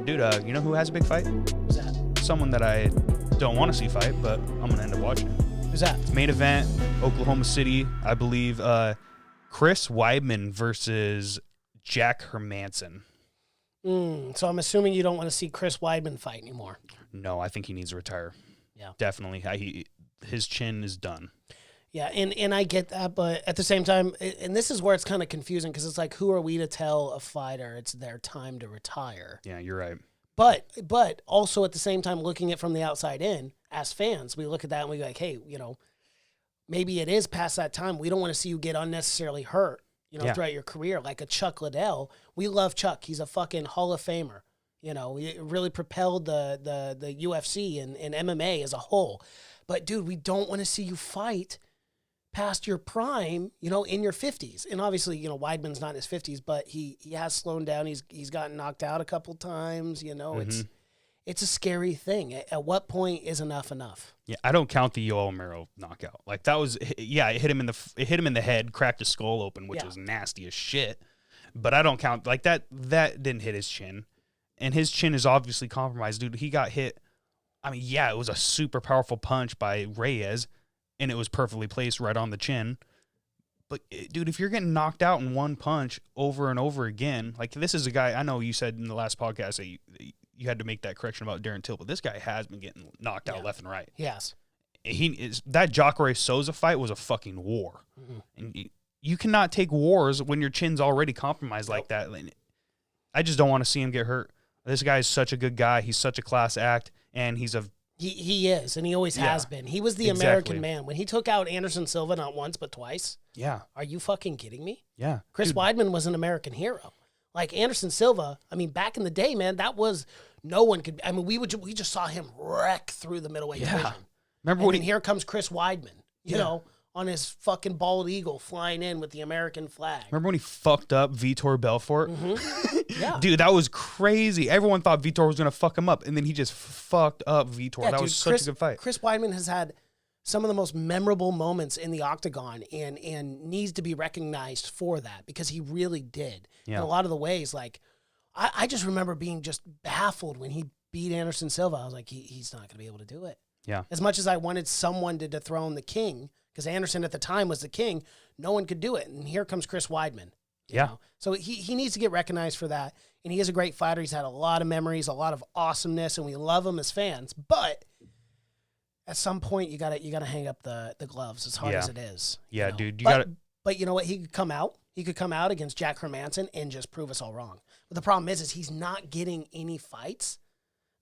Dude, you know who has a big fight? Who's that? Someone that I don't want to see fight, but I'm going to end up watching. Who's that? Main event, Oklahoma City, I believe. Chris Weidman versus Jack Hermanson. So I'm assuming you don't want to see Chris Weidman fight anymore. No, I think he needs to retire. Yeah. Definitely. His chin is done. Yeah, and I get that, but at the same time, and this is where it's kind of confusing because it's like, who are we to tell a fighter it's their time to retire? Yeah, you're right. But also at the same time, looking at it from the outside in, as fans, we look at that and we go like, hey, maybe it is past that time. We don't want to see you get unnecessarily hurt, throughout your career. Like a Chuck Liddell. We love Chuck. He's a fucking Hall of Famer. He really propelled the UFC and MMA as a whole. But, dude, we don't want to see you fight past your prime, in your 50s. And obviously, Weidman's not in his 50s, but he has slowed down. He's gotten knocked out a couple times, It's a scary thing. At what point is enough enough? Yeah, I don't count the Yoel Romero knockout. Like that was, it hit him in the head, cracked his skull open, which was nasty as shit. But I don't count like that. That didn't hit his chin, and his chin is obviously compromised, dude. He got hit. I mean, yeah, it was a super powerful punch by Reyes, and it was perfectly placed right on the chin. But, dude, if you're getting knocked out in one punch over and over again, like this is a guy, I know you said in the last podcast that you had to make that correction about Darren Till, but this guy has been getting knocked out left and right. Yes. That Jacare Souza fight was a fucking war. Mm-hmm. And you cannot take wars when your chin's already compromised like that. I just don't want to see him get hurt. This guy is such a good guy. He's such a class act, and he is, and he always has been. He was the American man. When he took out Anderson Silva not once but twice. Yeah. Are you fucking kidding me? Yeah. Chris Weidman was an American hero. Like Anderson Silva, I mean, back in the day, man, that was no one could. I mean, we just saw him wreck through the middleweight division. Remember when here comes Chris Weidman, you know, on his fucking bald eagle flying in with the American flag. Remember when he fucked up Vitor Belfort? Mm-hmm. Yeah. Dude, that was crazy. Everyone thought Vitor was going to fuck him up, and then he just fucked up Vitor. Yeah, that was such a good fight. Chris Weidman has had some of the most memorable moments in the octagon and needs to be recognized for that because he really did. Yeah. In a lot of the ways, like, I just remember being just baffled when he beat Anderson Silva. I was like, he's not going to be able to do it. Yeah. As much as I wanted someone to dethrone the king, because Anderson at the time was the king, no one could do it. And here comes Chris Weidman. You know? So he needs to get recognized for that. And he is a great fighter. He's had a lot of memories, a lot of awesomeness, and we love him as fans. But at some point, you gotta hang up the gloves as hard as it is. Yeah, you know? dude. But you know what? He could come out. He could come out against Jack Hermanson and just prove us all wrong. But the problem is he's not getting any fights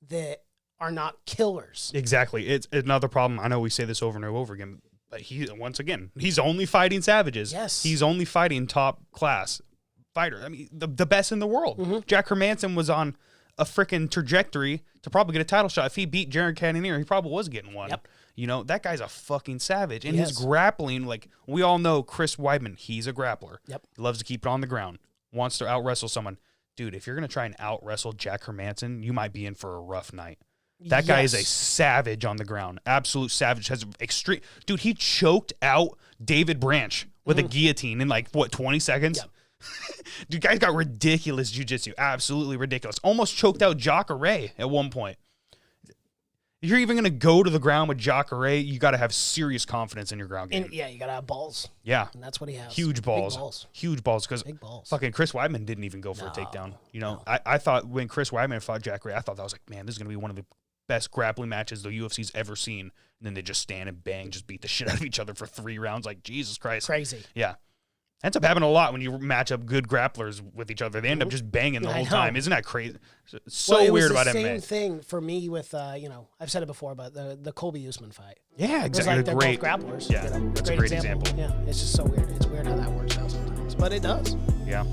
that are not killers. Exactly. It's another problem. I know we say this over and over again, but he's only fighting savages. Yes. He's only fighting top class fighters. I mean, the best in the world. Mm-hmm. Jack Hermanson was on a freaking trajectory to probably get a title shot. If he beat Jared Cannonier, he probably was getting one. Yep. You know, that guy's a fucking savage. And his grappling, like, we all know Chris Weidman, he's a grappler. Yep. He loves to keep it on the ground, wants to out-wrestle someone. Dude, if you're going to try and out-wrestle Jack Hermanson, you might be in for a rough night. That guy is a savage on the ground. Absolute savage. Has extreme. Dude, he choked out David Branch with a guillotine in 20 seconds? Yep. Dude, guy's got ridiculous jiu-jitsu. Absolutely ridiculous. Almost choked out Jacare at one point. If you're even going to go to the ground with Jacare, you got to have serious confidence in your ground game. And, you got to have balls. Yeah. And that's what he has. Huge balls. Big balls. Huge balls. Because fucking Chris Weidman didn't even go for a takedown. You know, I thought when Chris Weidman fought Jacare, I thought that was like, man, this is going to be one of the best grappling matches the UFC's ever seen. And then they just stand and bang, just beat the shit out of each other for 3 rounds. Like, Jesus Christ. Crazy. Yeah. Ends up happening a lot when you match up good grapplers with each other. They end up just banging the whole time. Isn't that crazy? So weird about MMA. It was the same thing for me with, I've said it before, but the Colby Usman fight. Yeah, exactly. They're both grapplers. Yeah, that's a great example. Yeah, it's just so weird. It's weird how that works out sometimes, but it does. Yeah.